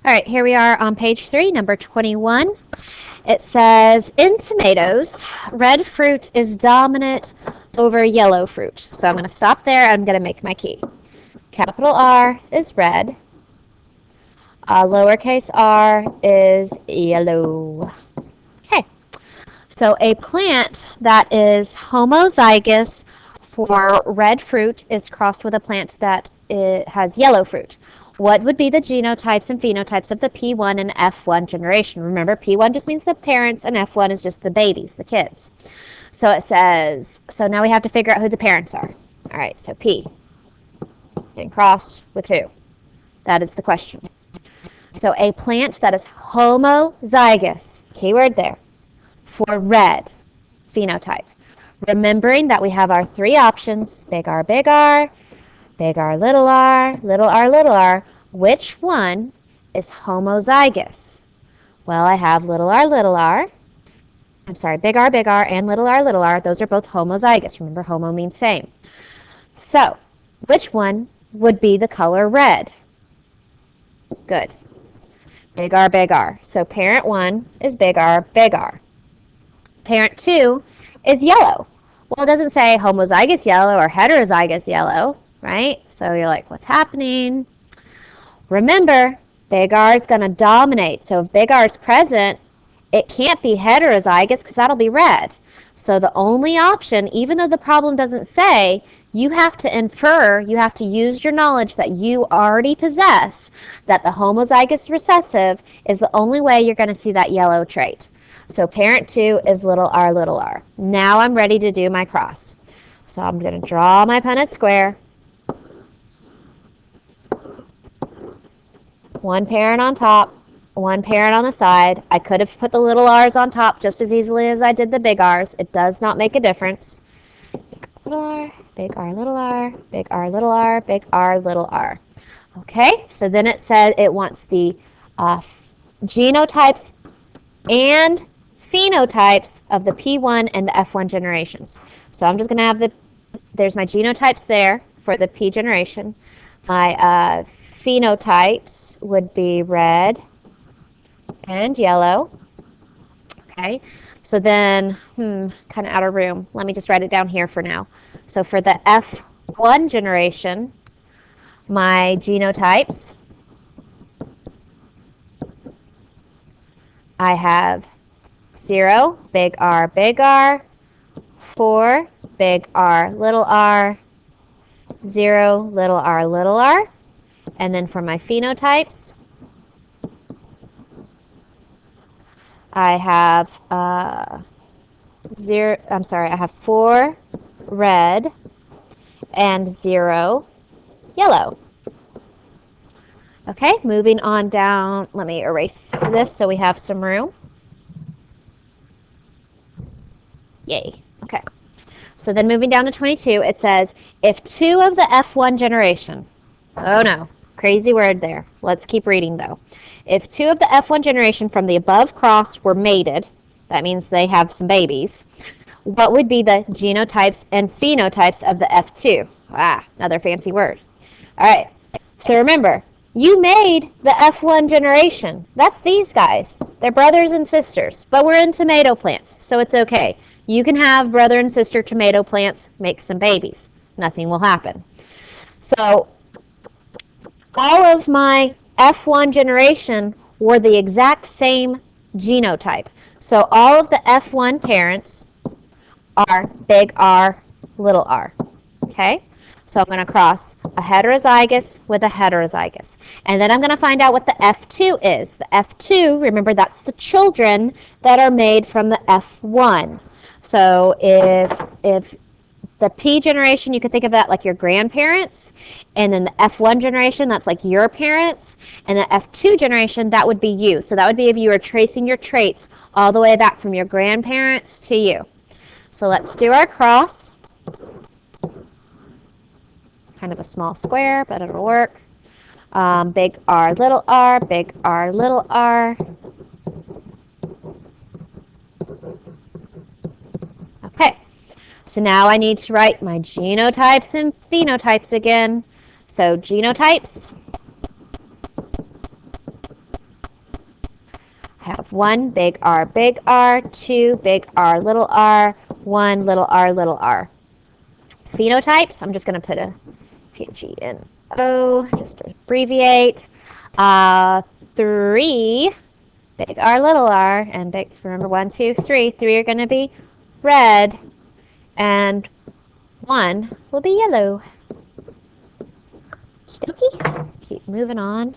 All right, here we are on page 3, number 21. It says, in tomatoes, red fruit is dominant over yellow fruit. So I'm going to stop there. I'm going to make my key. Capital R is red. Lowercase r is yellow. Okay, so a plant that is homozygous for red fruit is crossed with a plant that has yellow fruit. What would be the genotypes and phenotypes of the P1 and F1 generation? Remember, P1 just means the parents and F1 is just the babies, the kids. So it says, so now we have to figure out who the parents are. All right, so P getting crossed with who? That is the question. So a plant that is homozygous, keyword there, for red phenotype. Remembering that we have our 3 options, big R, big R, big R, little r, little r, little r. Which one is homozygous? Well, I have little r, big R, and little r. Those are both homozygous. Remember, homo means same. So, which one would be the color red? Good. Big R, big R. So parent 1 is big R, big R. Parent 2 is yellow. Well, it doesn't say homozygous yellow or heterozygous yellow, right? So you're like, what's happening? Remember, big R is going to dominate. So if big R is present, it can't be heterozygous because that'll be red. So the only option, even though the problem doesn't say, you have to infer, you have to use your knowledge that you already possess, that the homozygous recessive is the only way you're going to see that yellow trait. So parent 2 is little r, little r. Now I'm ready to do my cross. So I'm going to draw my Punnett square. One parent on top, one parent on the side. I could have put the little r's on top just as easily as I did the big r's. It does not make a difference. Big R, big R, little r, big R, little r, big R, little r. Okay, so then it said it wants the genotypes and phenotypes of the P1 and the F1 generations. So I'm just going to have there's my genotypes there for the P generation. My phenotypes would be red and yellow. Okay, so then, kind of out of room. Let me just write it down here for now. So for the F1 generation, my genotypes, I have 0, big R, 4, big R, 0, little r. And then for my phenotypes, I have I have 4 red and 0 yellow. Okay, moving on down. Let me erase this so we have some room. Yay. Okay. So then moving down to 22, it says, if 2 of the F1 generation, oh no, crazy word there. Let's keep reading though. If 2 of the F1 generation from the above cross were mated, that means they have some babies, what would be the genotypes and phenotypes of the F2? Another fancy word. All right, so remember, you made the F1 generation. That's these guys. They're brothers and sisters, but we're in tomato plants, so it's okay. You can have brother and sister tomato plants make some babies. Nothing will happen. So all of my F1 generation were the exact same genotype. So all of the F1 parents are big R, little r. Okay? So I'm going to cross a heterozygous with a heterozygous. And then I'm going to find out what the F2 is. The F2, remember, that's the children that are made from the F1. So if the P generation, you could think of that like your grandparents, and then the F1 generation, that's like your parents, and the F2 generation, that would be you. So that would be if you were tracing your traits all the way back from your grandparents to you. So let's do our cross. Kind of a small square, but it'll work. Big R, little r, big R, little r. Okay, so now I need to write my genotypes and phenotypes again. So genotypes, have 1 big R, 2 big R, 1 little r. Phenotypes, I'm just going to put a PHENO, just to abbreviate. 3 big R, and big, remember 1, 2, 3. 3 are going to be red, and 1 will be yellow. Okey-dokey. Keep moving on.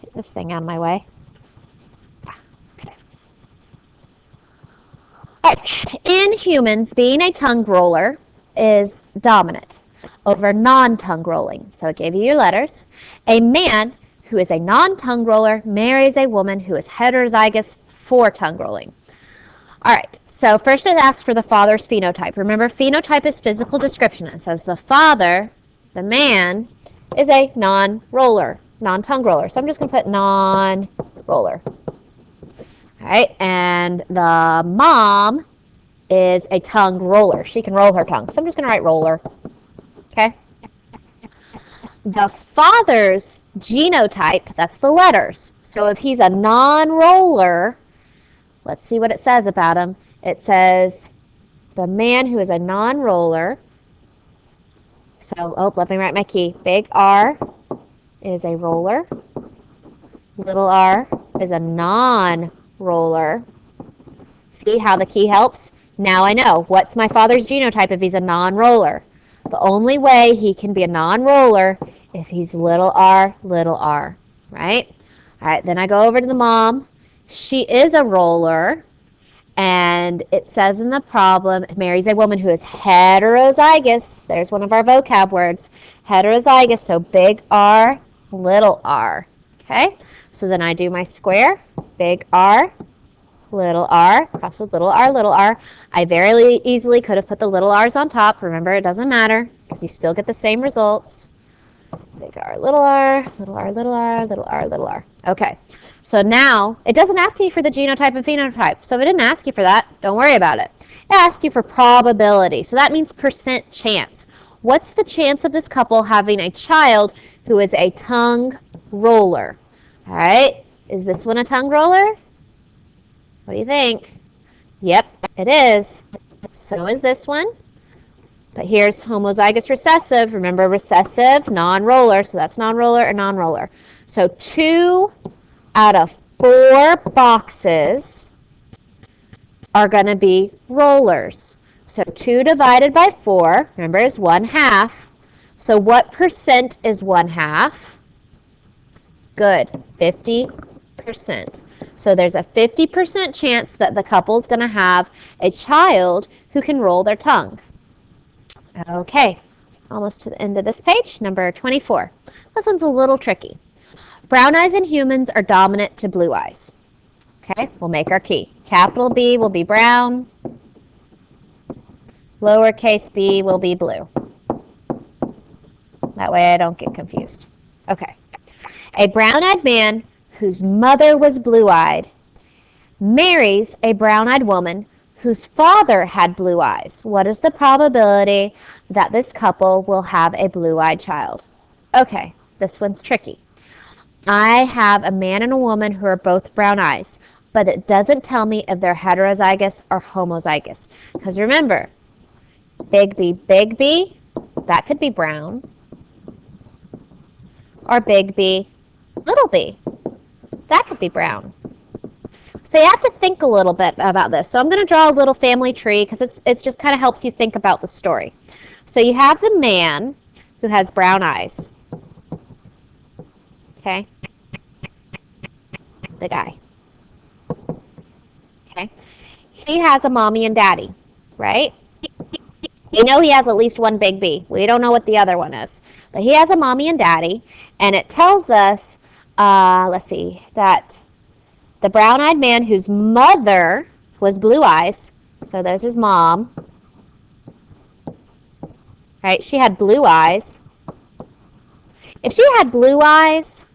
Get this thing out of my way. Okay. All right. In humans, being a tongue roller is dominant over non-tongue rolling. So it gave you your letters. A man who is a non-tongue roller marries a woman who is heterozygous for tongue rolling. All right, so first it asks for the father's phenotype. Remember, phenotype is physical description. It says the father, the man, is a non-roller, non-tongue roller. So I'm just going to put non-roller. All right, and the mom is a tongue roller. She can roll her tongue. So I'm just going to write roller. Okay. The father's genotype, that's the letters. So if he's a non-roller, let's see what it says about him. It says the man who is a non-roller. So, let me write my key. Big R is a roller. Little r is a non-roller. See how the key helps? Now I know. What's my father's genotype if he's a non-roller? The only way he can be a non-roller if he's little r, right? All right, then I go over to the mom. She is a roller, and it says in the problem, marries a woman who is heterozygous. There's one of our vocab words, heterozygous, so big R, little r. Okay, so then I do my square, big R, cross with little r. I very easily could have put the little r's on top. Remember, it doesn't matter because you still get the same results. Big R, little r, little r. Okay, so now it doesn't ask you for the genotype and phenotype. So if it didn't ask you for that, don't worry about it. It asked you for probability. So that means percent chance. What's the chance of this couple having a child who is a tongue roller? All right, is this one a tongue roller? What do you think? Yep, it is. So is this one. But here's homozygous recessive. Remember, recessive, non-roller. So that's non-roller or non-roller. So 2 out of 4 boxes are going to be rollers. So 2 divided by 4, remember, is 1/2. So what percent is 1/2? Good, 50%. So there's a 50% chance that the couple's going to have a child who can roll their tongue. Okay, almost to the end of this page, number 24. This one's a little tricky. Brown eyes in humans are dominant to blue eyes. Okay, we'll make our key. Capital B will be brown. Lowercase b will be blue. That way I don't get confused. Okay. A brown-eyed man whose mother was blue-eyed marries a brown-eyed woman whose father had blue eyes. What is the probability that this couple will have a blue-eyed child? Okay, this one's tricky. I have a man and a woman who are both brown eyes, but it doesn't tell me if they're heterozygous or homozygous. Because remember, big B, that could be brown. Or big B, little b, that could be brown. So you have to think a little bit about this. So I'm going to draw a little family tree because it's just kind of helps you think about the story. So you have the man who has brown eyes. Okay? The guy. Okay? He has a mommy and daddy, right? You know he has at least one big B. We don't know what the other one is. But he has a mommy and daddy, and it tells us, that the brown-eyed man whose mother was blue eyes, so there's his mom, right? She had blue eyes. If she had blue eyes,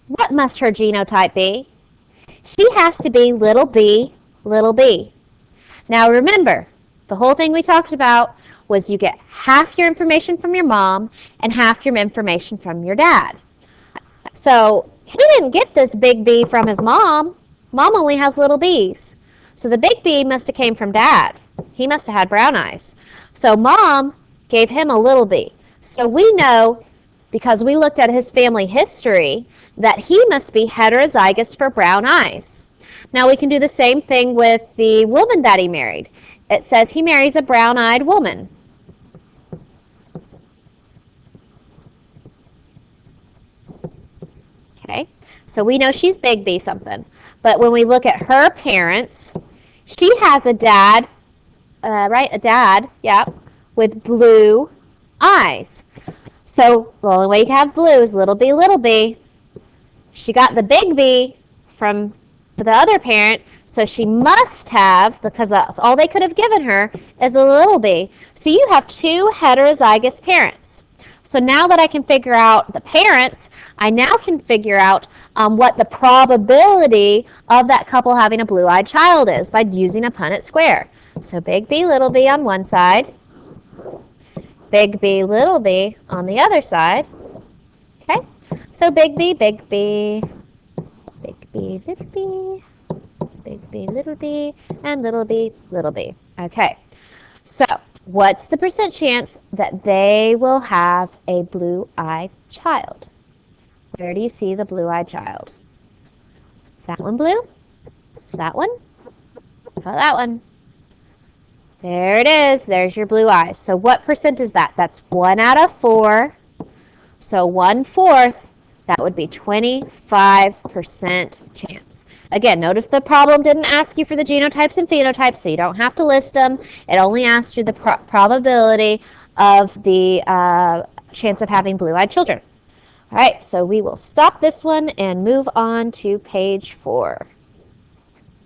what must her genotype be? She has to be little b, little b. Now remember, the whole thing we talked about was you get half your information from your mom and half your information from your dad. So he didn't get this big B from his mom. Mom only has little b's. So the big B must have came from dad. He must have had brown eyes. So mom gave him a little b. So we know, because we looked at his family history, that he must be heterozygous for brown eyes. Now we can do the same thing with the woman that he married. It says he marries a brown-eyed woman. Okay, so we know she's big B something. But when we look at her parents, she has a dad, right? A dad, yeah, with blue eyes. So the only way you can have blue is little b, little b. She got the big B from the other parent, so she must have, because that's all they could have given her, is a little b. So you have two heterozygous parents. So now that I can figure out the parents, I now can figure out what the probability of that couple having a blue-eyed child is by using a Punnett square. So big B, little b on one side, big B, little b on the other side. Okay, so big B, big B, big B, little b, big B, little b, and little b, little b. Okay, so what's the percent chance that they will have a blue-eyed child? Where do you see the blue-eyed child? Is that one blue? Is that one? How about that one? There it is. There's your blue eyes. So what percent is that? That's 1 out of 4. So 1/4, that would be 25% chance. Again, notice the problem didn't ask you for the genotypes and phenotypes, so you don't have to list them. It only asked you the probability of the chance of having blue-eyed children. All right, so we will stop this one and move on to page 4.